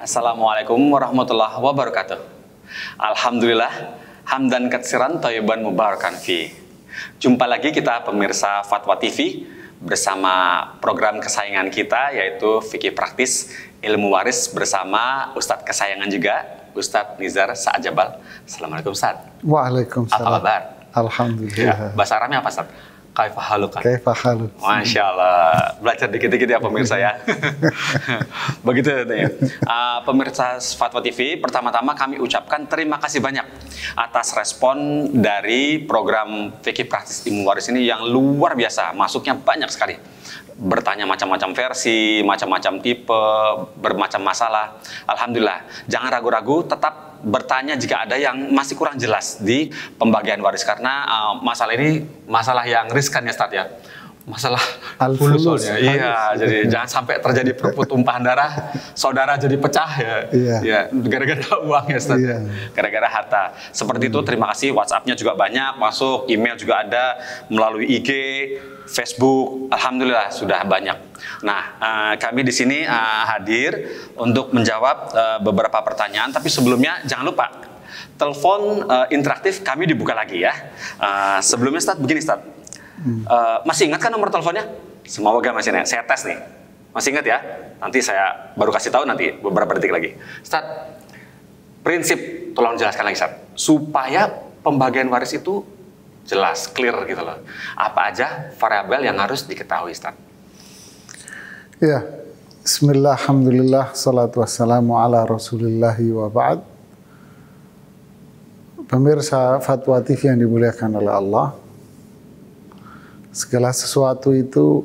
Assalamualaikum warahmatullahi wabarakatuh. Alhamdulillah, hamdan katsiran thayyiban mubarakan fi. Jumpa lagi kita pemirsa Fatwa TV bersama program kesayangan kita yaitu Fikih Praktis Ilmu Waris bersama Ustadz kesayangan juga, Ustadz Nizar Sa'ad Jabal. Assalamualaikum Ustadz. Waalaikumsalam. Apa kabar? Alhamdulillah. Ya, bahasa Arabnya apa Ustadz? Kaifa haluka? Kaifa haluk. Masya Allah, belajar dikit-dikit ya pemirsa ya. Begitu ya. Pemirsa Fatwa TV, pertama-tama kami ucapkan terima kasih banyak atas respon dari program Fikih Praktis Ilmu Waris ini yang luar biasa, masuknya banyak sekali. Bertanya macam-macam versi, macam-macam tipe, bermacam masalah. Alhamdulillah, jangan ragu-ragu, tetap bertanya jika ada yang masih kurang jelas di pembagian waris karena masalah ini masalah yang riskan ya Ustadz ya, masalah fulus soalnya. Iya, jadi jangan sampai terjadi pertumpahan darah, saudara jadi pecah ya, ya gara-gara uang ya Ustadz, ya. Gara-gara harta. Seperti itu. Terima kasih. WhatsApp-nya juga banyak masuk, email juga ada, melalui IG, Facebook, alhamdulillah sudah banyak. Nah, kami di sini hadir untuk menjawab beberapa pertanyaan. Tapi sebelumnya jangan lupa telepon interaktif kami dibuka lagi ya. Sebelumnya Ustadz, begini Ustadz, masih ingat kan nomor teleponnya? Semoga masih ingat. Saya tes nih, masih ingat ya? Nanti saya baru kasih tahu nanti beberapa detik lagi. Ustadz, prinsip tolong jelaskan lagi Ustadz, supaya pembagian waris itu jelas, clear gitu loh. Apa aja variabel yang harus diketahui, Ustaz? Ya, bismillah, alhamdulillah, salatu wassalamu ala rasulillahi wa ba'd. Pemirsa Fatwa TV yang dimuliakan oleh Allah, segala sesuatu itu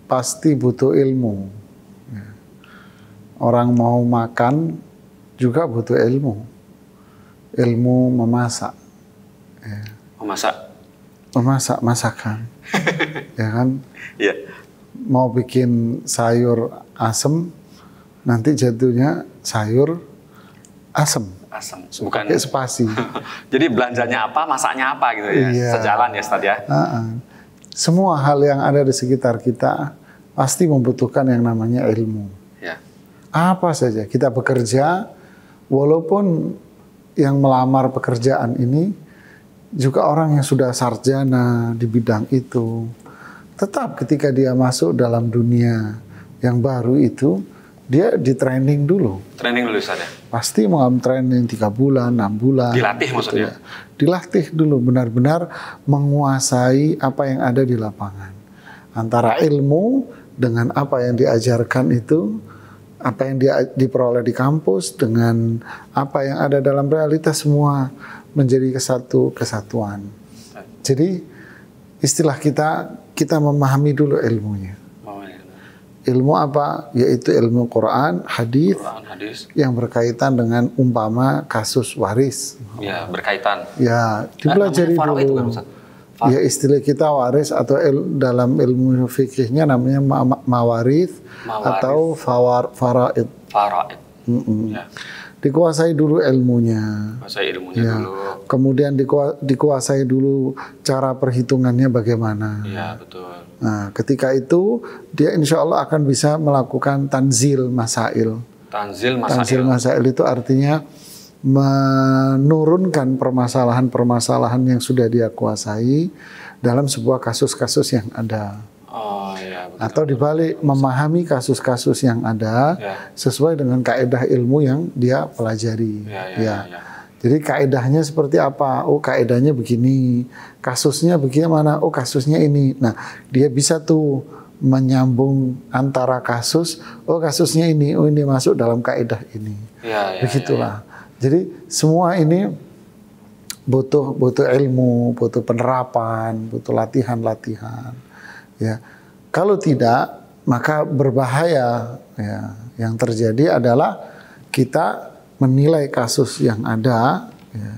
pasti butuh ilmu. Orang mau makan juga butuh ilmu. Ilmu memasak. Memasak masakan, ya kan? Iya. Mau bikin sayur asem, nanti jatuhnya sayur asem. Asem, bukan pakai spasi. Jadi belanjanya apa, masaknya apa gitu ya? Iya. Sejalan ya, Ustadz ya. Semua hal yang ada di sekitar kita pasti membutuhkan yang namanya ilmu. Ya. Apa saja kita bekerja, walaupun yang melamar pekerjaan ini juga orang yang sudah sarjana di bidang itu, tetap ketika dia masuk dalam dunia yang baru itu, dia di training dulu. Training dulu saja. Pasti mau training 3 bulan, 6 bulan. Dilatih maksudnya? Dilatih dulu, benar-benar menguasai apa yang ada di lapangan. Antara ilmu dengan apa yang diajarkan itu, apa yang diperoleh di kampus dengan apa yang ada dalam realitas, semua menjadi kesatuan. Jadi istilah kita memahami dulu ilmunya. Ilmu apa? Yaitu ilmu Quran, hadis yang berkaitan dengan umpama kasus waris. Ya, berkaitan. Ya, dipelajari dulu. Ya, istilah kita waris atau dalam ilmu fikihnya namanya mawarith atau faraid. Faraid. Ya. Dikuasai dulu ilmunya. Kuasai ilmunya dulu. Kemudian dikuasai dulu cara perhitungannya bagaimana. Iya, betul. Nah, ketika itu dia insya Allah akan bisa melakukan tanzil masail. Tanzil masail itu artinya menurunkan permasalahan-permasalahan yang sudah dia kuasai dalam sebuah kasus-kasus yang ada. Oh, ya, betul, atau dibalik, memahami kasus-kasus yang ada sesuai dengan kaedah ilmu yang dia pelajari. Jadi kaedahnya seperti apa? Oh, kaedahnya begini. Kasusnya bagaimana? Oh, kasusnya ini. Nah, dia bisa tuh menyambung antara kasus. Oh, kasusnya ini. Oh, ini masuk dalam kaedah ini. Begitulah. Jadi semua ini butuh ilmu, butuh penerapan, butuh latihan-latihan. Ya, kalau tidak maka berbahaya. Ya, yang terjadi adalah kita menilai kasus yang ada, ya,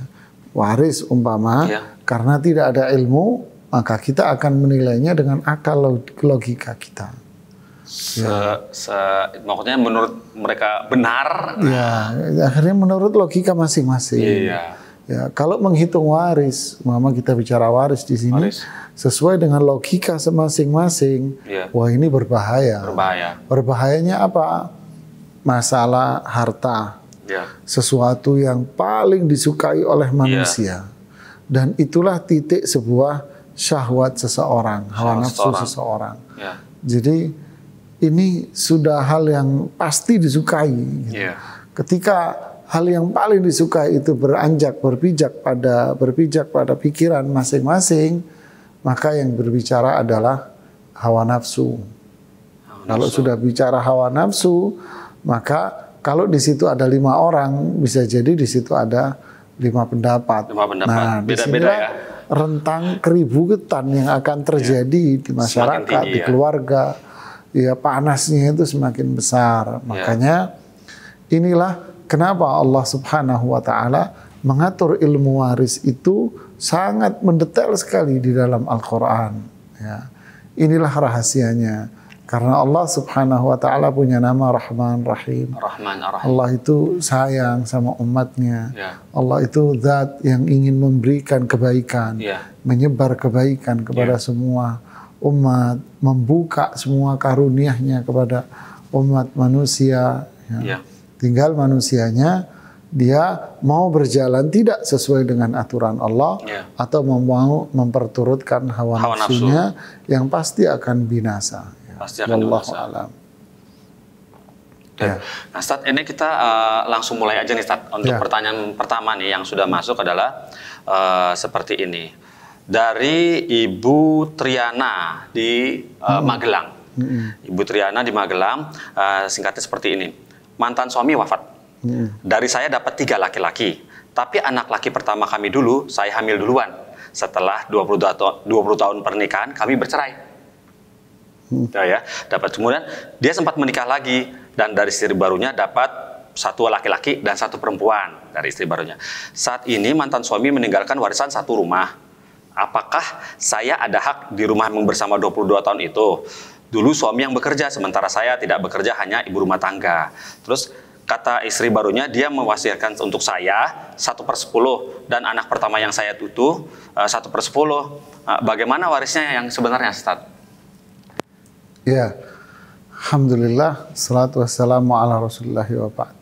waris umpama, karena tidak ada ilmu, maka kita akan menilainya dengan akal logika kita. Maksudnya menurut mereka benar. Ya, akhirnya menurut logika masing-masing. Ya, kalau menghitung waris, umpama kita bicara waris di sini, sesuai dengan logika masing-masing, wah ini berbahaya. Berbahayanya apa? masalah harta. Ya. Sesuatu yang paling disukai oleh manusia. Dan itulah titik sebuah syahwat seseorang, hawa nafsu seseorang. Ya. Jadi ini sudah hal yang pasti disukai. Gitu. Ya. Ketika hal yang paling disukai itu berpijak pada pikiran masing-masing, maka yang berbicara adalah hawa nafsu. Kalau sudah bicara hawa nafsu, maka kalau di situ ada 5 orang, bisa jadi di situ ada 5 pendapat. Nah, beda-beda ya. Rentang keributan yang akan terjadi di masyarakat, di keluarga, ya panasnya itu semakin besar. Makanya inilah kenapa Allah Subhanahu wa Ta'ala mengatur ilmu waris itu sangat mendetail sekali di dalam Al-Quran. Ya. Inilah rahasianya. Karena Allah Subhanahu wa Ta'ala punya nama Rahman Rahim. Allah itu sayang sama umatnya. Allah itu zat yang ingin memberikan kebaikan, menyebar kebaikan kepada semua umat, membuka semua karunia-Nya kepada umat manusia. Tinggal manusianya dia mau berjalan tidak sesuai dengan aturan Allah atau mau memperturutkan hawa nafsunya yang pasti akan binasa. Pasti akan binasa. Nah, Ustaz, ini kita langsung mulai aja nih, Ustaz. Untuk pertanyaan pertama nih yang sudah masuk adalah seperti ini. Dari Ibu Triana di Magelang. Ibu Triana di Magelang, singkatnya seperti ini. Mantan suami wafat. Dari saya dapat 3 laki-laki. Tapi anak laki pertama kami dulu, saya hamil duluan. Setelah 20 tahun pernikahan, kami bercerai. Dapat kemudian dia sempat menikah lagi dan dari istri barunya dapat 1 laki-laki dan 1 perempuan dari istri barunya. Saat ini mantan suami meninggalkan warisan 1 rumah. Apakah saya ada hak di rumah yang bersama 22 tahun itu? Dulu suami yang bekerja, sementara saya tidak bekerja, hanya ibu rumah tangga. Terus kata istri barunya dia mewasiatkan untuk saya 1/10 dan anak pertama yang saya tutup 1/10. Bagaimana warisnya yang sebenarnya, Ustaz? Ya, alhamdulillah, salatu wassalamu ala rasulillahi wa ba'd.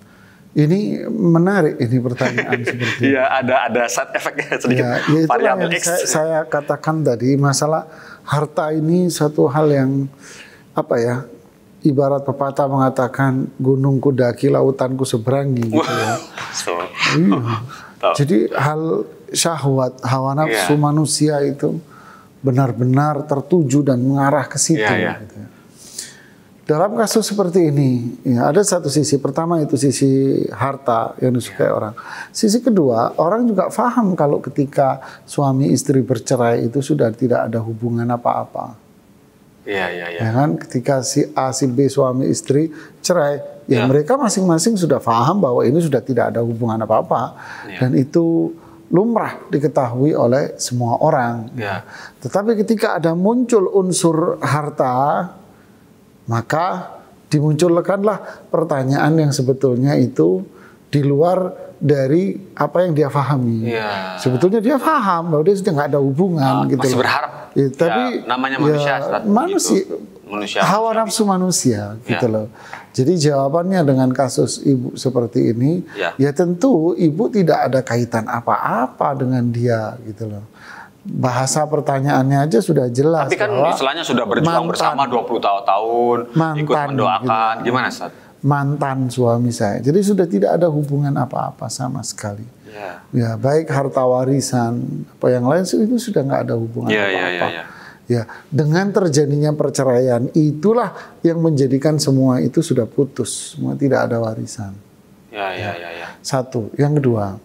Ini menarik ini pertanyaan seperti ini. Iya, ada side effect-nya sedikit. Ya, itulah yang saya katakan tadi, masalah harta ini satu hal yang ibarat pepatah mengatakan gunungku daki, lautanku seberangi gitu ya. Iya. Jadi hal syahwat, hawa nafsu manusia itu benar-benar tertuju dan mengarah ke situ. Gitu. Dalam kasus seperti ini, ada satu sisi. Pertama itu sisi harta yang disukai orang. Sisi kedua, orang juga paham kalau ketika suami istri bercerai itu sudah tidak ada hubungan apa-apa. Ya kan? Ketika si A, si B suami istri cerai, mereka masing-masing sudah paham bahwa ini sudah tidak ada hubungan apa-apa. Dan itu lumrah diketahui oleh semua orang. Tetapi ketika ada muncul unsur harta, maka dimunculkanlah pertanyaan yang sebetulnya itu di luar dari apa yang dia pahami. Sebetulnya dia paham bahwa dia sudah nggak ada hubungan. Gitu masih berharap. Tapi namanya manusia. Manusia, hawa nafsu manusia gitu loh. Jadi jawabannya dengan kasus ibu seperti ini, ya tentu ibu tidak ada kaitan apa-apa dengan dia gitu loh. Bahasa pertanyaannya aja sudah jelas. Tapi kan istilahnya sudah berjuang bersama 20 tahun, ikut mendoakan, gitu. Gimana Ustaz? Mantan suami saya. Jadi sudah tidak ada hubungan apa-apa sama sekali. Ya baik harta warisan, apa yang lain itu sudah nggak ada hubungan apa-apa. Ya, dengan terjadinya perceraian itulah yang menjadikan semua itu sudah putus, semua tidak ada warisan. Satu, yang kedua,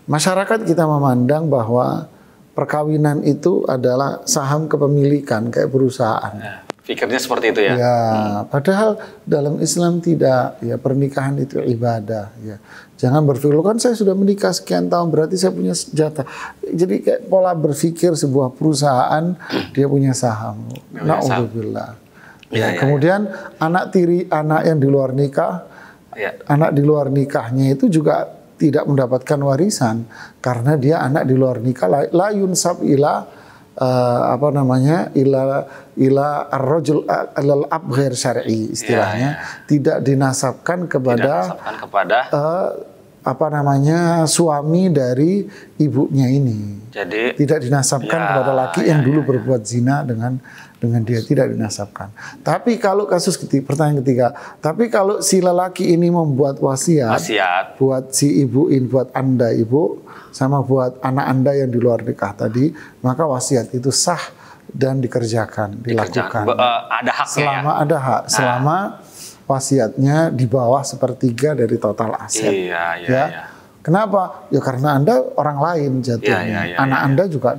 masyarakat kita memandang bahwa perkawinan itu adalah saham kepemilikan kayak perusahaan. Pikirnya seperti itu ya. Padahal dalam Islam tidak. Ya, pernikahan itu ibadah. Ya, jangan berpikir kan saya sudah menikah sekian tahun berarti saya punya jatah. Jadi kayak pola berpikir sebuah perusahaan dia punya saham. Na'udzubillah. Kemudian anak yang di luar nikah, anak di luar nikahnya itu juga tidak mendapatkan warisan karena dia anak di luar nikah, la yunsab ila apa namanya, ila ar-rajul alal abghir syar'i istilahnya, tidak dinasabkan kepada apa namanya, suami dari ibunya ini. Jadi tidak dinasabkan kepada laki yang dulu berbuat zina dengan dia, tidak dinasabkan. Tapi kalau kasus pertanyaan ketiga, tapi kalau si lelaki ini membuat wasiat buat si ibu ini, buat Anda ibu, sama buat anak Anda yang di luar nikah tadi, maka wasiat itu sah dan dilakukan. Ada haknya selama ada hak, selama wasiatnya di bawah sepertiga dari total aset. Iya. Kenapa? Ya karena Anda orang lain jatuhnya. Anak Anda juga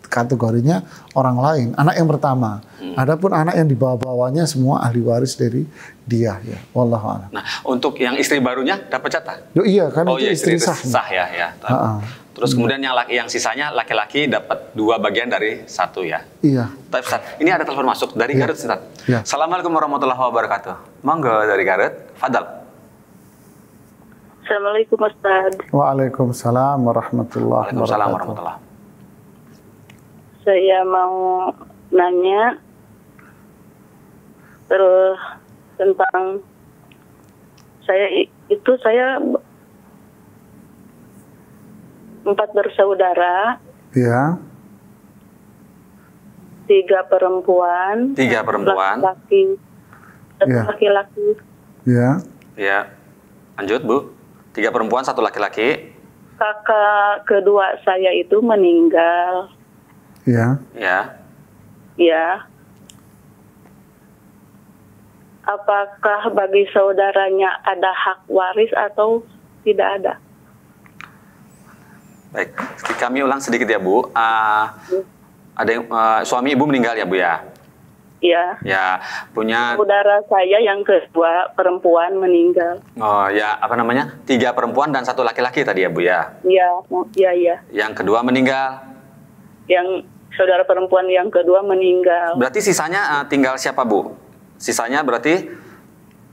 kategorinya orang lain. Anak yang pertama. Adapun anak yang di bawah-bawahnya semua ahli waris dari dia. Ya, wallahu a'lam. Nah, untuk yang istri barunya dapat jatah? Iya, kan itu istri sah. Sah ya. Terus kemudian yang sisanya laki-laki dapat 2 bagian dari 1 ya. Iya. Tapi Ustaz, ini ada telepon masuk dari Garut, Ustaz. Assalamualaikum warahmatullahi wabarakatuh. Monggo dari Garut, Fadal. Assalamualaikum Ustaz. Waalaikumsalam warahmatullahi wabarakatuh. Saya mau nanya terus tentang saya 4 bersaudara. Iya. 3 perempuan. 3 perempuan. Laki-laki. Iya. Iya. Lanjut, Bu. 3 perempuan, 1 laki-laki. Kakak kedua saya itu meninggal. Iya. Ya. Apakah bagi saudaranya ada hak waris atau tidak ada? Baik, kami ulang sedikit ya, Bu. Ada yang suami Ibu meninggal ya, Bu ya? Iya. Ya, punya saudara saya yang kedua perempuan meninggal. Oh ya, apa namanya? 3 perempuan dan 1 laki-laki tadi ya, Bu ya? Iya. Yang kedua meninggal? Yang saudara perempuan yang kedua meninggal. Berarti sisanya tinggal siapa, Bu? Sisanya berarti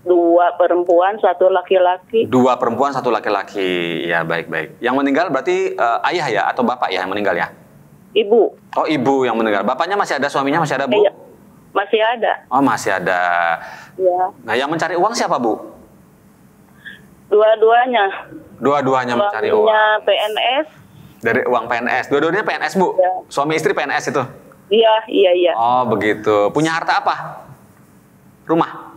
2 perempuan, 1 laki-laki. 2 perempuan, 1 laki-laki. Ya, baik. Yang meninggal berarti ayah ya atau bapak ya yang meninggal ya? Ibu. Oh, ibu yang meninggal. Bapaknya masih ada, suaminya masih ada, Bu? Iya. Masih ada. Oh, masih ada. Ya. Nah, yang mencari uang siapa, Bu? Dua-duanya. Dua-duanya mencari uang. PNS. Dari uang PNS. Dua-duanya PNS, Bu? Ya. Suami istri PNS itu? Iya. Oh, begitu. Punya harta apa? Rumah?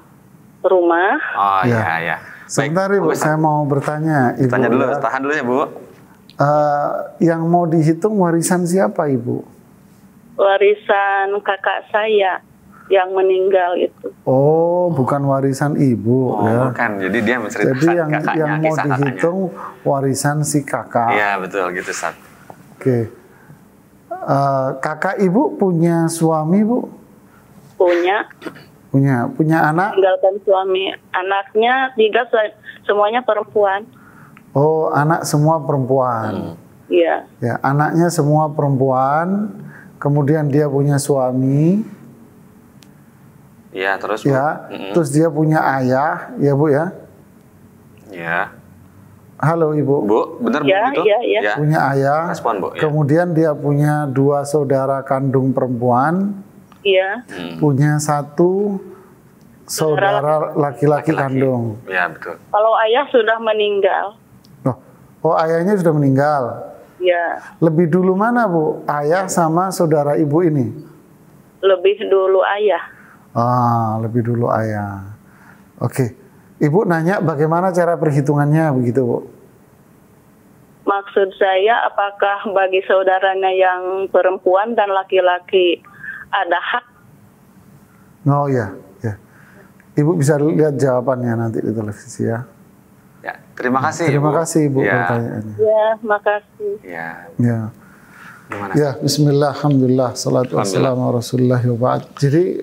Oh, iya. Sebentar, Ibu, saya mau bertanya. Ibu, tanya dulu, tahan dulu ya, Bu. Yang mau dihitung warisan siapa, Ibu? Warisan kakak saya yang meninggal itu. Oh, bukan warisan ibu ya. Bukan. Jadi dia menceritakan Jadi kakaknya, yang mau dihitung warisan si kakak. Iya, betul gitu, Ustaz. Oke. Kakak ibu punya suami, Bu? Punya anak? Tinggalkan suami. Anaknya 3 semuanya perempuan. Oh, anak semua perempuan. Iya. Ya, anaknya semua perempuan. Kemudian dia punya suami. Iya, terus Bu. Ya, terus dia punya ayah, ya Bu ya? Iya. Halo Ibu. Bu, benar begitu? Iya. Punya ayah. Respon, Bu. Ya. Kemudian dia punya 2 saudara kandung perempuan. Iya. Punya 1 saudara laki-laki kandung. Iya, betul. Kalau ayah sudah meninggal. Oh, ayahnya sudah meninggal. Ya. Lebih dulu mana, Bu? Ayah sama saudara ibu ini? Lebih dulu ayah. Lebih dulu ayah. Oke. Ibu nanya bagaimana cara perhitungannya begitu, Bu? Maksud saya apakah bagi saudaranya yang perempuan dan laki-laki ada hak? Oh ya. Ibu bisa lihat jawabannya nanti di televisi ya. Ya, terima kasih. Terima kasih Ibu pertanyaannya. Ya, makasih. Ya. Gimana? Ya, bismillah, alhamdulillah, salatu wassalamu rasulullah wa ba'd. Jadi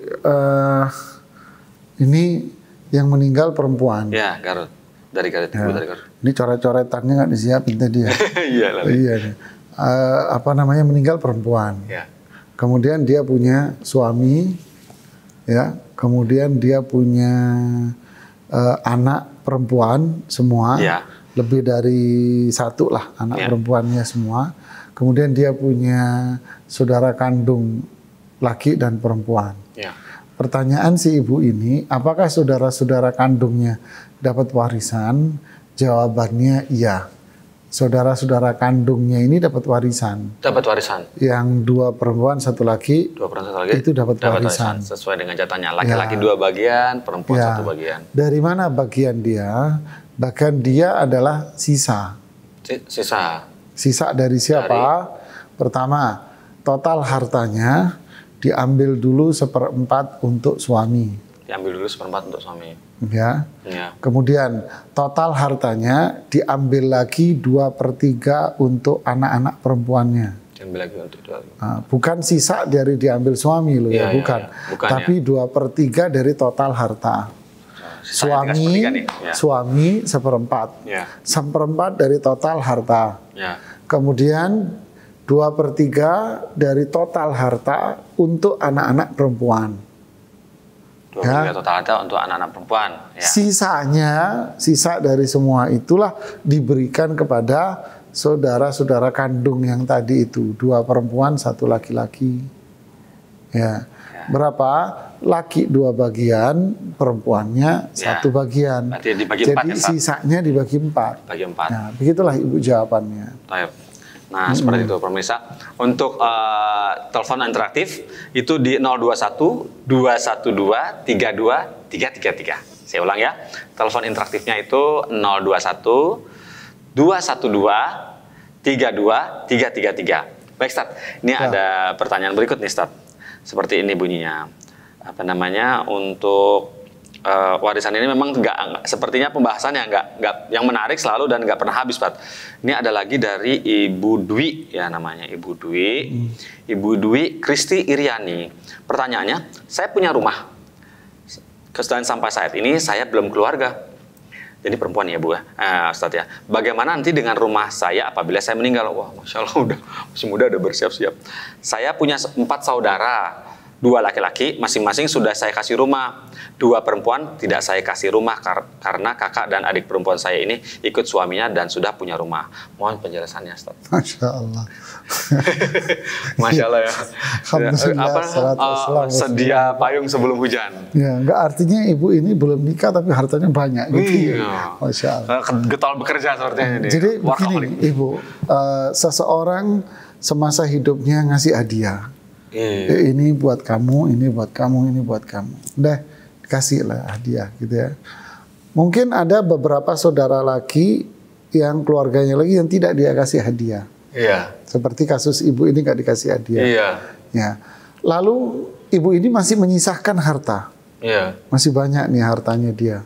ini yang meninggal perempuan. Ya, Garut. Dari Garut. Ya. Dari Garut. Ini coret-coretannya nggak disiapin tadi ya. Iya. Meninggal perempuan. Ya. Kemudian dia punya suami, ya. Kemudian dia punya anak perempuan semua, lebih dari 1 lah anak perempuannya semua. Kemudian dia punya saudara kandung laki dan perempuan. Ya. Pertanyaan si ibu ini, apakah saudara-saudara kandungnya dapat warisan? Jawabannya iya. Saudara-saudara kandungnya ini dapat warisan. Dapat warisan. Yang 2 perempuan 1 laki, itu dapat warisan. Sesuai dengan jatahnya. Laki-laki 2 bagian, perempuan 1 bagian. Dari mana bagian dia? Bagian dia adalah sisa. Sisa dari siapa? Pertama, total hartanya diambil dulu 1/4 untuk suami. Diambil dulu 1/4 untuk suami. Ya. Kemudian total hartanya diambil lagi 2/3 untuk anak-anak perempuannya. Diambil lagi untuk bukan sisa dari diambil suami loh ya, bukan. Tapi 2/3 dari total harta. Suami 1/4. 1/4 dari total harta. Kemudian 2/3 dari total harta untuk anak-anak perempuan. 2/3 total harta untuk anak-anak perempuan. Sisa dari semua itulah diberikan kepada saudara-saudara kandung yang tadi itu, 2 perempuan 1 laki-laki. Ya. Berapa? Laki 2 bagian, perempuannya 1 bagian. Jadi sisanya dibagi 4. Nah, begitulah ibu jawabannya. Nah, seperti itu pemirsa. Untuk telepon interaktif itu di 021 212 32 333. Saya ulang ya. Telepon interaktifnya itu 021 212 32 333. Baik, Ustaz. Ini ada pertanyaan berikut nih, Ustaz. Seperti ini bunyinya. Apa namanya? Untuk warisan ini memang sepertinya pembahasannya nggak yang menarik selalu dan nggak pernah habis, Pak. Ini ada lagi dari Ibu Dwi ya, namanya Ibu Dwi. Ibu Dwi Kristi Iriani. Pertanyaannya, saya punya rumah. Dan sampai saat ini saya belum keluarga. Jadi perempuan ya Bu ya, Ustadz ya. Bagaimana nanti dengan rumah saya apabila saya meninggal? Wah, Masya Allah udah masih muda udah bersiap-siap. Saya punya 4 saudara. 2 laki-laki, masing-masing sudah saya kasih rumah. 2 perempuan tidak saya kasih rumah karena kakak dan adik perempuan saya ini ikut suaminya dan sudah punya rumah. Mohon penjelasannya, Ustaz. Masya Allah. Masya Allah ya. Sedia payung sebelum hujan. Ya, enggak artinya ibu ini belum nikah tapi hartanya banyak. Gitu. Masya Allah. Getol bekerja sepertinya ini. Jadi begini, Ibu, seseorang semasa hidupnya ngasih hadiah. Ini buat kamu, ini buat kamu, ini buat kamu. Udah kasih lah hadiah gitu ya. Mungkin ada beberapa saudara laki yang keluarganya lagi yang tidak dia kasih hadiah. Iya. Seperti kasus ibu ini nggak dikasih hadiah. Iya. Ya. Lalu ibu ini masih menyisahkan harta. Iya. Masih banyak nih hartanya dia.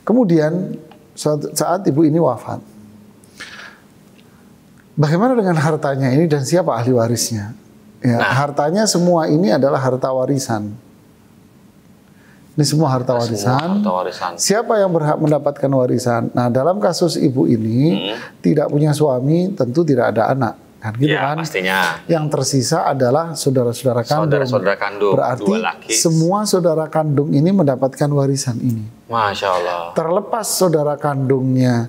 Kemudian saat ibu ini wafat, bagaimana dengan hartanya ini dan siapa ahli warisnya? Ya, hartanya semua ini adalah harta warisan. Ini semua harta warisan. Siapa yang berhak mendapatkan warisan? Nah, dalam kasus ibu ini tidak punya suami, tentu tidak ada anak. Kan gitu kan? Pastinya. Yang tersisa adalah saudara-saudara kandung. Saudara-saudara kandung. Berarti semua saudara kandung ini mendapatkan warisan ini. Masya Allah. Terlepas saudara kandungnya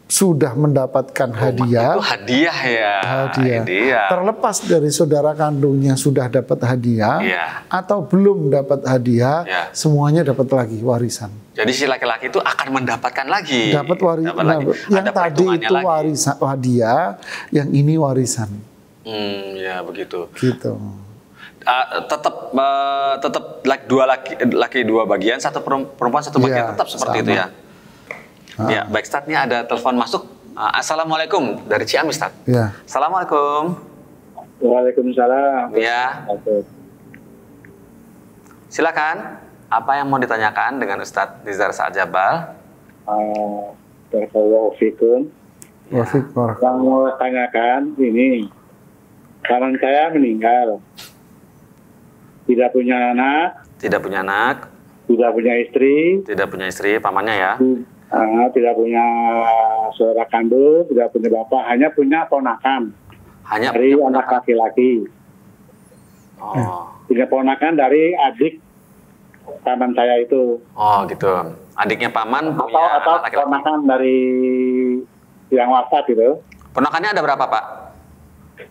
sudah mendapatkan hadiah. Itu hadiah ya. Hadiah. Terlepas dari saudara kandungnya sudah dapat hadiah atau belum dapat hadiah, semuanya dapat lagi warisan. Jadi si laki-laki itu akan mendapatkan lagi. Dapat warisan. Yang tadi itu warisan hadiah, yang ini warisan. Ya begitu. Gitu. Tetap 2 laki 2 bagian, 1 perempuan 1 bagian, tetap seperti itu ya. Ya, baik Ustaz, ini ada telepon masuk. Assalamualaikum dari Ciamis, Ustaz. Ya. Assalamualaikum. Waalaikumsalam. Ya. Silakan. Apa yang mau ditanyakan dengan Ustaz Nizar Sa'ad Jabal? Assalamualaikum. Yang mau tanyakan ini, kawan saya meninggal, tidak punya anak, tidak punya istri, pamannya ya. Tidak punya saudara kandung, tidak punya bapak, hanya punya ponakan. Dari anak laki-laki. Punya ponakan dari adik paman saya itu. Oh gitu. Adiknya paman punya atau anak laki-laki. Ponakan dari yang wafat gitu. Ponakannya ada berapa, Pak?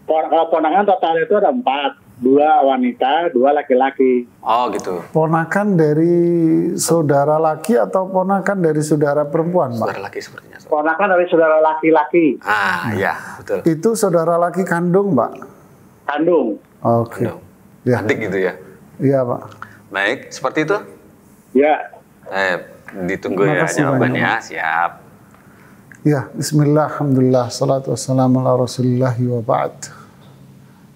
Kalau ponakan total itu ada 4. 2 wanita, 2 laki-laki. Oh gitu. Ponakan dari saudara laki atau ponakan dari saudara perempuan, Pak? Saudara laki sepertinya. Ponakan dari saudara laki-laki. Iya, betul. Itu saudara laki kandung, Pak? Kandung. Oke. Ya. Adik gitu ya? Iya, Pak. Baik, seperti itu? Ya. Ditunggu ya jawabannya. Siap. Ya, bismillah, alhamdulillah, salatu wassalamu ala rasulillah wa ba'd.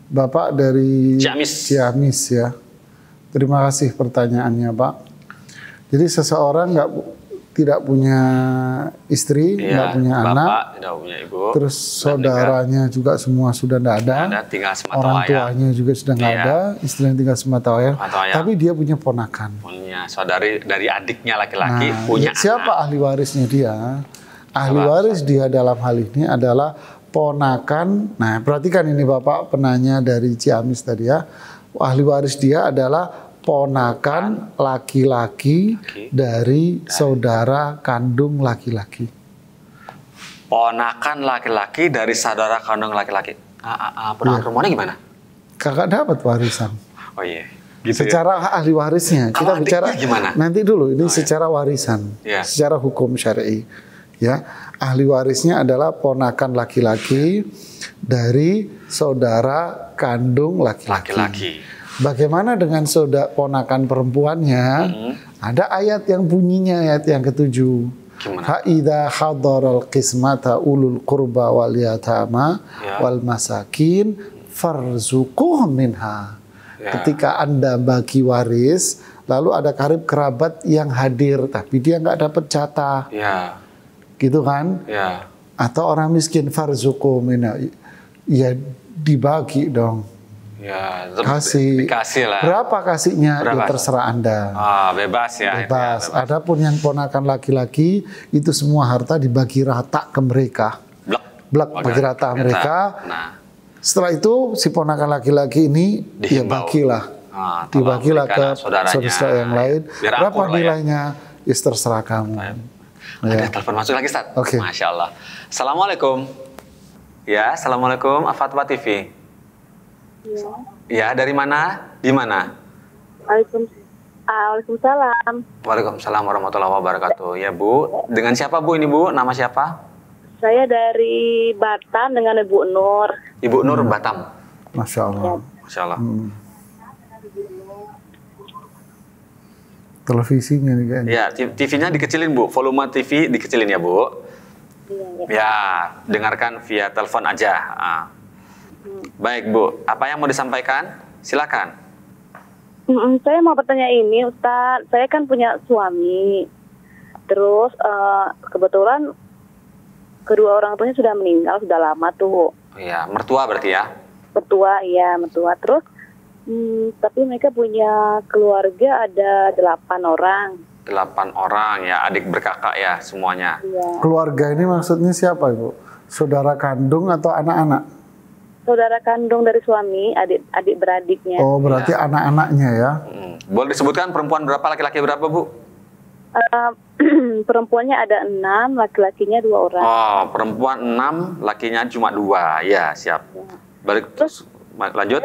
Bapak dari Ciamis ya. Terima kasih pertanyaannya, Pak. Jadi seseorang tidak punya istri, nggak punya bapak, anak, tidak punya ibu, terus saudaranya juga semua sudah tidak ada, tinggal orang tuanya juga sudah nggak ada, istrinya tinggal semata wayang, tapi dia punya ponakan. Punya saudari dari adiknya laki-laki, punya siapa ahli warisnya dia? Ahli waris dia dalam hal ini adalah ponakan. Nah, perhatikan ini Bapak penanya dari Ciamis tadi ya. Ahli waris dia adalah ponakan laki-laki dari saudara kandung laki-laki. Ponakan laki-laki dari saudara kandung laki-laki. Ponakan perempuannya gimana? Kakak dapat warisan. Oh iya. Gitu secara ahli warisnya. Kita bicara gimana? Nanti dulu ini secara warisan. Secara hukum syar'i. Ya, ahli warisnya adalah ponakan laki-laki dari saudara kandung laki-laki. Bagaimana dengan saudara ponakan perempuannya? Ada ayat yang bunyinya ayat yang ke-7. Fa idza hadaral qismata ulul qurba wal yatama wal masakin farzuquhum minha. Ketika Anda bagi waris, lalu ada karib kerabat yang hadir tapi dia nggak dapat jatah. Gitu kan? Atau orang miskin farzuqu minha, ya dibagi dong. Dikasih lah. Berapa kasihnya? Ya terserah Anda. Bebas ya. Bebas. Adapun yang ponakan laki-laki itu semua harta dibagi rata ke mereka. Blak bagi rata mereka. Setelah itu si ponakan laki-laki ini ya bagilah. Dibagilah ke saudara yang lain. Berapa nilainya? Ya terserah kamu. Ada telepon masuk lagi, Ustaz. Masya Allah. Assalamualaikum. Ya, Assalamualaikum. Fatwa TV. Ya, dari mana? Di mana? Waalaikumsalam. Waalaikumsalam warahmatullahi wabarakatuh. Ya, Bu. Dengan siapa, Bu, ini, Bu? Nama siapa? Saya dari Batam dengan Ibu Nur. Ibu Nur Batam. Masya Allah. Masya Allah. Televisinya nih kayaknya. Ya, TV-nya dikecilin, Bu. Volume TV dikecilin ya, Bu. Ya, dengarkan via telepon aja. Baik, Bu. Apa yang mau disampaikan? Silakan. Saya mau bertanya ini, Ustaz. Saya kan punya suami. Terus kebetulan kedua orang tuanya sudah meninggal, sudah lama tuh. Iya, mertua berarti ya? Mertua, iya, mertua. Terus tapi mereka punya keluarga ada 8 orang. 8 orang ya, adik berkakak ya semuanya. Keluarga ini maksudnya siapa, Ibu? Saudara kandung atau anak-anak? Saudara kandung dari suami, adik beradiknya. Oh, berarti anak-anaknya ya? Boleh disebutkan perempuan berapa, laki-laki berapa, Bu? Perempuannya ada 6, laki-lakinya 2 orang. Oh, perempuan 6, lakinya cuma 2. Ya, siap. Balik terus lanjut.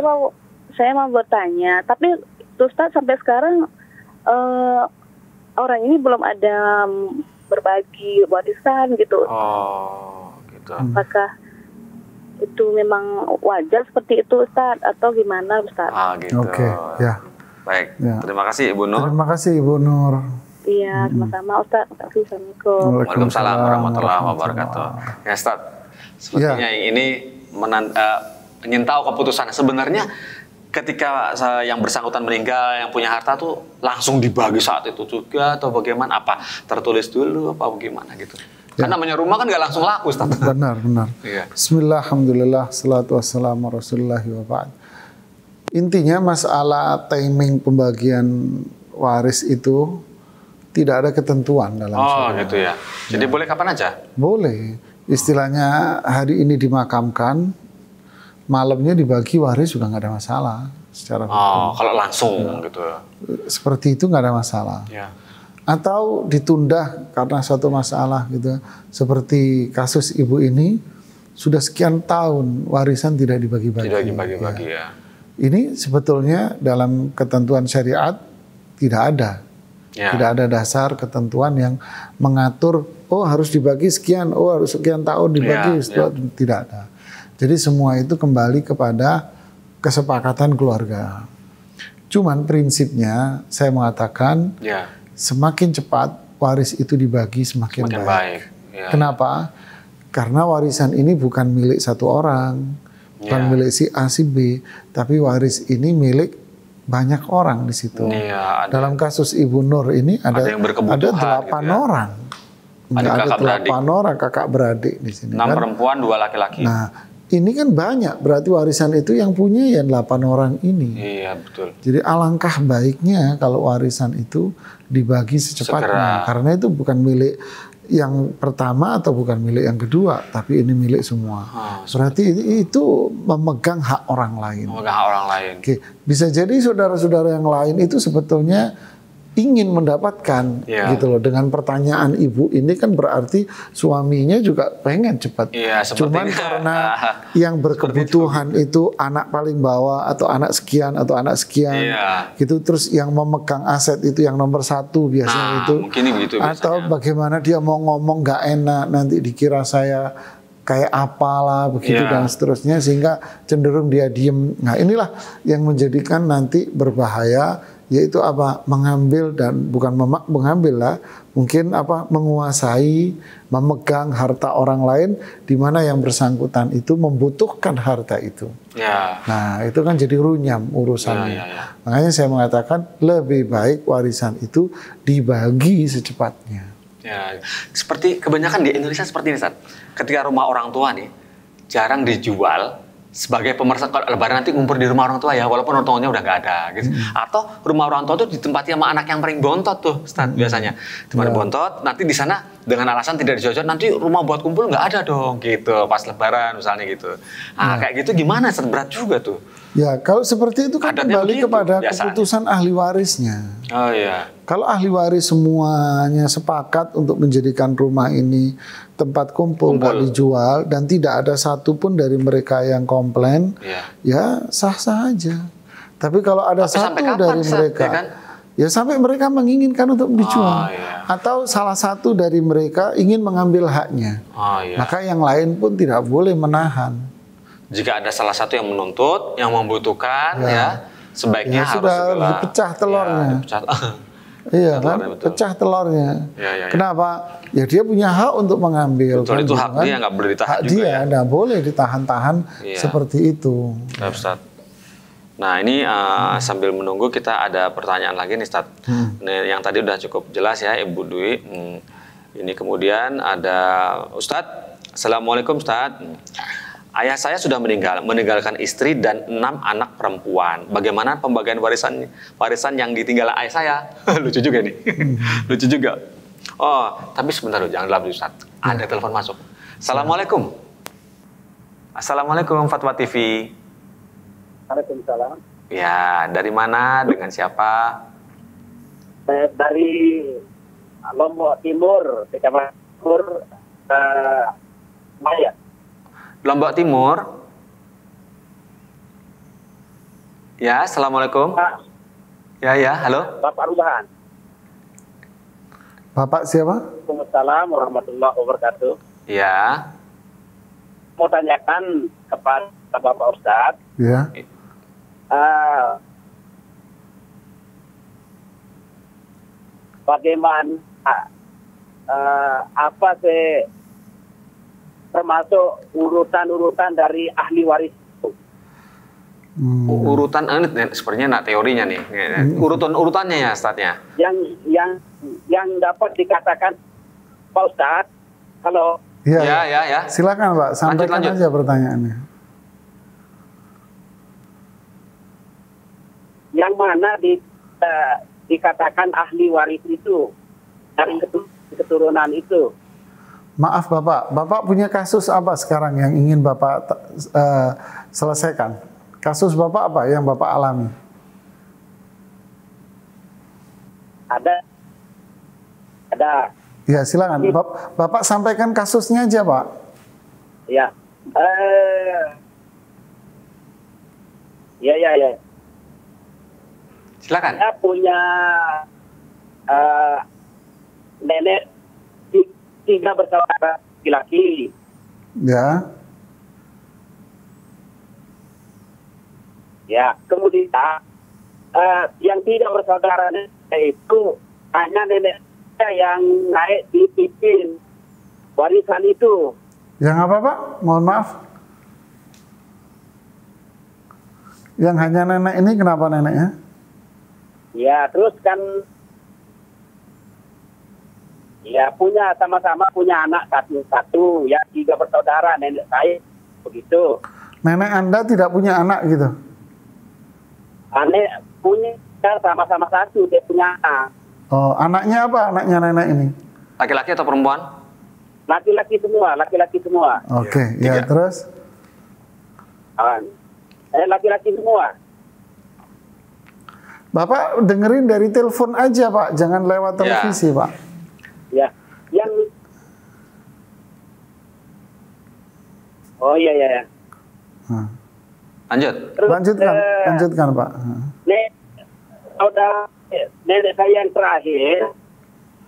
Saya mau bertanya, tapi Ustaz sampai sekarang orang ini belum ada berbagi warisan gitu. Oh, gitu. Apakah itu memang wajar seperti itu, Ustaz, atau gimana, Ustaz? Gitu. Oke, ya. Baik, terima kasih Ibu Nur. Terima kasih Ibu Nur. Iya, sama-sama Ustaz. Assalamualaikum. Waalaikumsalam warahmatullahi wabarakatuh. Ya, Ustaz. Sepertinya ini ingin tahu keputusan. Sebenarnya ketika yang bersangkutan meninggal, yang punya harta tuh langsung dibagi saat itu juga atau bagaimana? Apa tertulis dulu apa bagaimana gitu? Kan namanya rumah kan nggak langsung laku, Ustaz. Benar. Bismillah, alhamdulillah, salatu wassalamu rasulullahi wa ba'd. Intinya masalah timing pembagian waris itu tidak ada ketentuan dalam syariat. Gitu ya. Jadi boleh kapan aja? Boleh. Istilahnya hari ini dimakamkan, malamnya dibagi waris juga nggak ada masalah secara hukum. Kalau langsung gitu. Seperti itu nggak ada masalah. Atau ditunda karena suatu masalah gitu. Seperti kasus ibu ini sudah sekian tahun warisan tidak dibagi-bagi. Tidak dibagi-bagi ya. Ini sebetulnya dalam ketentuan syariat tidak ada. Tidak ada dasar ketentuan yang mengatur, oh harus dibagi sekian, oh harus sekian tahun dibagi, tidak ada. Jadi semua itu kembali kepada kesepakatan keluarga. Cuman prinsipnya saya mengatakan semakin cepat waris itu dibagi semakin baik. Kenapa? Karena warisan ini bukan milik satu orang. Bukan milik si A, si B, tapi waris ini milik banyak orang di situ. Dalam kasus Ibu Nur ini ada 8 orang. Ada 8 orang kakak beradik di sini. 6 perempuan, 2 laki-laki. Nah, ini kan banyak, berarti warisan itu yang punya ya 8 orang ini. Iya, betul. Jadi alangkah baiknya kalau warisan itu dibagi secepatnya. Karena itu bukan milik yang pertama atau bukan milik yang kedua, tapi ini milik semua. Berarti itu memegang hak orang lain. Memegang hak orang lain. Oke. Bisa jadi saudara-saudara yang lain itu sebetulnya ingin mendapatkan gitu loh. Dengan pertanyaan ibu ini kan berarti suaminya juga pengen cepat. Cuman karena yang berkebutuhan itu anak paling bawah atau anak sekian gitu, terus yang memegang aset itu yang nomor 1 biasanya itu. Mungkin begitu atau bagaimana dia mau ngomong nggak enak, nanti dikira saya kayak apalah begitu dan seterusnya, sehingga cenderung dia diem. Nah inilah yang menjadikan nanti berbahaya, yaitu apa, mengambil dan bukan mengambil lah, mungkin apa, menguasai, memegang harta orang lain di mana yang bersangkutan itu membutuhkan harta itu. Nah itu kan jadi runyam urusannya. Makanya saya mengatakan lebih baik warisan itu dibagi secepatnya. Seperti kebanyakan di Indonesia seperti ini, Ustaz. Ketika rumah orang tua nih jarang dijual, sebagai pemersatu lebaran nanti ngumpul di rumah orang tua ya, walaupun orang tuanya udah nggak ada gitu. Atau rumah orang tua tuh ditempati sama anak yang paling bontot tuh, Ustaz, biasanya. Tempat bontot, nanti di sana dengan alasan tidak dijajah, nanti rumah buat kumpul nggak ada dong gitu, pas lebaran misalnya gitu. Nah, kayak gitu gimana, Ustaz? Berat juga tuh. Ya, kalau seperti itu kan kembali kepada keputusan ahli warisnya. Kalau ahli waris semuanya sepakat untuk menjadikan rumah ini tempat kumpul, nggak dijual, dan tidak ada satupun dari mereka yang komplain, ya sah-sah aja. Tapi kalau ada satu dari mereka, ya sampai mereka menginginkan untuk dijual, atau salah satu dari mereka ingin mengambil haknya, maka yang lain pun tidak boleh menahan. Jika ada salah satu yang menuntut, yang membutuhkan, sebaiknya harus sudah dipecah telurnya. Iya kan, pecah telurnya. Kenapa? Ya dia punya hak untuk mengambil. Betul, kan, itu hak dia, nggak boleh ditahan hak juga dia, nggak boleh ditahan-tahan seperti itu. Nah ini sambil menunggu kita ada pertanyaan lagi nih, Ustaz. Yang tadi udah cukup jelas ya, Ibu Dwi. Ini kemudian ada Ustadz. Assalamualaikum, Ustadz. Ayah saya sudah meninggalkan istri dan 6 anak perempuan. Bagaimana pembagian warisan yang ditinggal ayah saya? Lucu juga nih. Lucu juga. Oh, tapi sebentar loh, jangan lama, Ustaz. Ada telepon masuk. Assalamualaikum. Assalamualaikum, Fatwa TV. Waalaikumsalam. Ya, dari mana? Dengan siapa? Dari Lombok Timur, Kecamatan Timur, Maya. Lombok Timur. Ya, assalamualaikum. Ya, halo. Bapak Rubahan. Bapak siapa? Waalaikumsalam warahmatullahi wabarakatuh. Ya. Mau tanyakan kepada Bapak Ustadz. Ya. Bagaimana apa sih termasuk urutan-urutan dari ahli waris itu? Urutan sepertinya teorinya nih. Urutannya ya, Ustadznya. Yang dapat dikatakan Pak Ustadz, kalau ya. Silakan Pak, sampaikan aja pertanyaannya. Yang mana dikatakan ahli waris itu dari keturunan itu? Maaf Bapak punya kasus apa sekarang yang ingin Bapak selesaikan? Kasus Bapak apa yang Bapak alami? Ada. Ya silakan, Bapak sampaikan kasusnya aja Pak. Ya, Iya. Silakan. Saya punya nenek 3 bersaudara laki-laki. Ya. Ya, kemudian yang 3 bersaudara itu hanya nenek saya yang naik di pimpin warisan itu. Yang apa Pak? Mohon maaf. Yang hanya nenek ini kenapa neneknya? Ya, terus kan ya sama-sama punya anak satu-satu, ya 3 bersaudara nenek saya begitu. Nenek Anda tidak punya anak gitu? Nenek punya sama-sama satu, dia punya anak. Oh, anaknya apa? Anaknya nenek ini? Laki-laki atau perempuan? Laki-laki semua. Oke, ya terus? Laki-laki semua. Bapak dengerin dari telepon aja Pak, jangan lewat televisi Pak. Ya, yang oh iya. Lanjut. Terus, lanjutkan Pak. Nenek saya yang terakhir,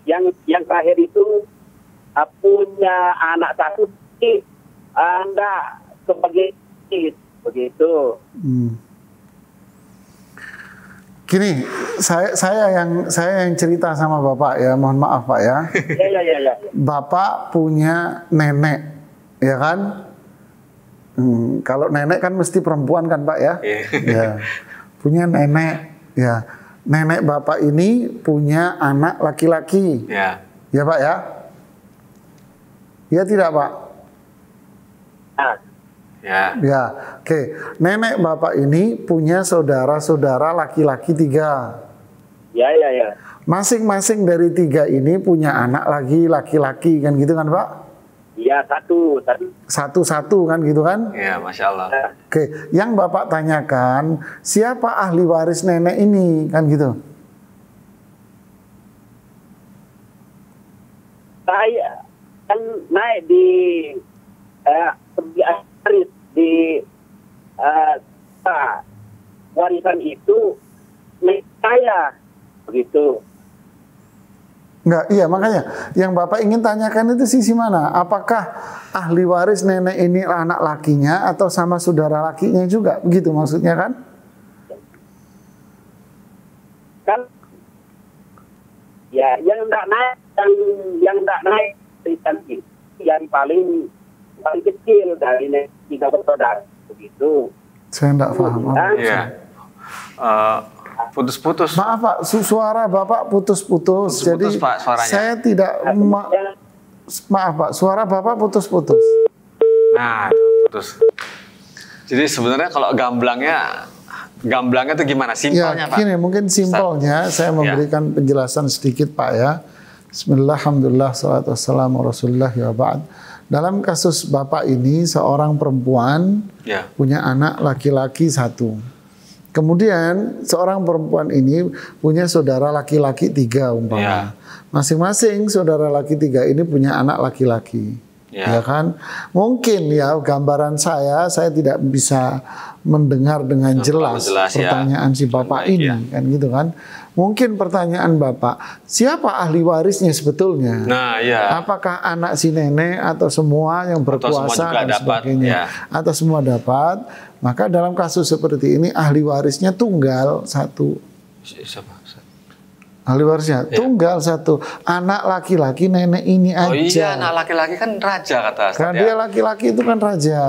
yang terakhir itu punya anak satu, Anda sebagai begitu. Gini, saya yang cerita sama Bapak ya, mohon maaf Pak ya. Iya. Bapak punya nenek, ya kan? Kalau nenek kan mesti perempuan kan Pak ya? Ya. Punya nenek, ya. Nenek Bapak ini punya anak laki-laki. Ya. Ya Pak ya? Ya tidak Pak? Ya, oke. Nenek Bapak ini punya saudara-saudara laki-laki 3. Ya. Masing-masing dari 3 ini punya anak lagi laki-laki kan gitu kan Pak? Iya, satu. Satu-satu kan gitu kan? Iya, Masya Allah. Oke, yang Bapak tanyakan siapa ahli waris nenek ini kan gitu? Saya kan naik di warisan itu saya begitu. Enggak, iya makanya yang Bapak ingin tanyakan itu sisi mana? Apakah ahli waris nenek ini anak lakinya atau sama saudara lakinya juga? Begitu maksudnya kan? Kan ya yang enggak naik yang paling kecil dari 3 bersaudara begitu. Saya enggak paham. Iya. Putus-putus. Maaf Pak, suara Bapak putus-putus. Jadi Pak, suaranya. saya tidak maaf Pak, suara Bapak putus-putus. Nah, putus. Jadi sebenarnya kalau gamblangnya itu gimana? Simpelnya ya, Pak. Gini, mungkin simpelnya saya memberikan penjelasan sedikit Pak ya. Bismillah, alhamdulillah, salatu wassalamu rasulullah ya ba'd. Dalam kasus Bapak ini seorang perempuan punya anak laki-laki 1. Kemudian seorang perempuan ini punya saudara laki-laki 3 umpama. Masing-masing saudara laki 3 ini punya anak laki-laki. Ya kan? Mungkin ya gambaran saya tidak bisa mendengar dengan jelas pertanyaan si Bapak ini kan gitu kan. Mungkin pertanyaan Bapak, siapa ahli warisnya sebetulnya? Nah, ya. Apakah anak si nenek atau semua yang berkuasa dan sebagainya? Atau semua dapat? Maka dalam kasus seperti ini ahli warisnya tunggal 1. Siapa? Ahli warisnya tunggal 1. Anak laki-laki nenek ini aja. Oh iya, anak laki-laki kan raja kata Ustaz. Karena dia laki-laki itu kan raja.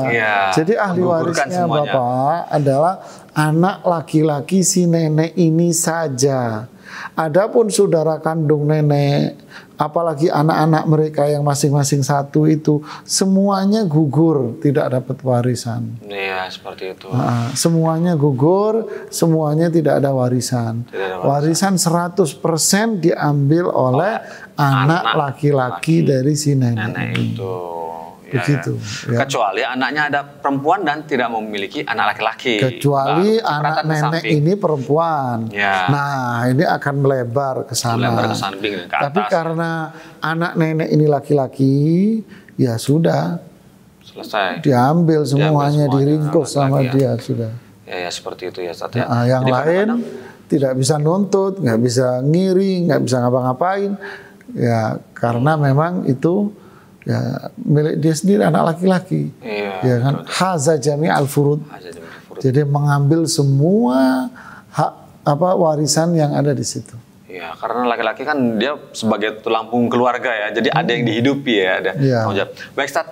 Jadi ahli warisnya semuanya. Bapak adalah anak laki-laki si nenek ini saja. Adapun saudara kandung nenek, apalagi anak-anak mereka yang masing-masing 1 itu, semuanya gugur, tidak dapat warisan. Iya, seperti itu. Semuanya gugur, semuanya tidak ada warisan. Warisan 100% diambil oleh anak laki-laki dari si nenek itu. Begitu. Ya. Kecuali anaknya ada perempuan dan tidak memiliki anak laki-laki. Kecuali anak nenek ini perempuan. Nah, ini akan melebar ke sana. Melebar ke samping dan ke atas. Tapi karena anak nenek ini laki-laki, ya sudah. Selesai. Diambil semuanya, diringkus sama dia sudah. Ya, seperti itu ya Ustaz ya. Yang Jadi lain tidak bisa nuntut, nggak bisa ngiri, nggak bisa ngapa-ngapain. Ya karena memang itu ya milik dia sendiri, anak laki-laki. Ya kan, haza jami'al furud. Jadi mengambil semua hak warisan yang ada di situ. Ya, karena laki-laki kan dia sebagai tulang punggung keluarga ya, jadi ada yang dihidupi ya, ada tanggung jawab. Baik Ustaz,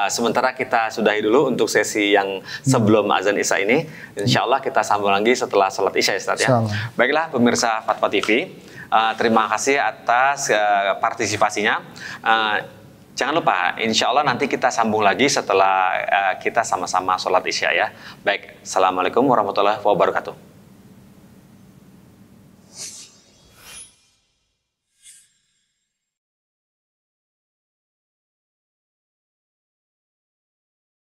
sementara kita sudahi dulu untuk sesi yang sebelum azan Isya ini. Insya Allah kita sambung lagi setelah sholat Isya Ustaz ya. Baiklah pemirsa Fatwa TV, terima kasih atas partisipasinya. Jangan lupa, insya Allah nanti kita sambung lagi setelah kita sama-sama sholat Isya ya. Baik, Assalamualaikum warahmatullahi wabarakatuh.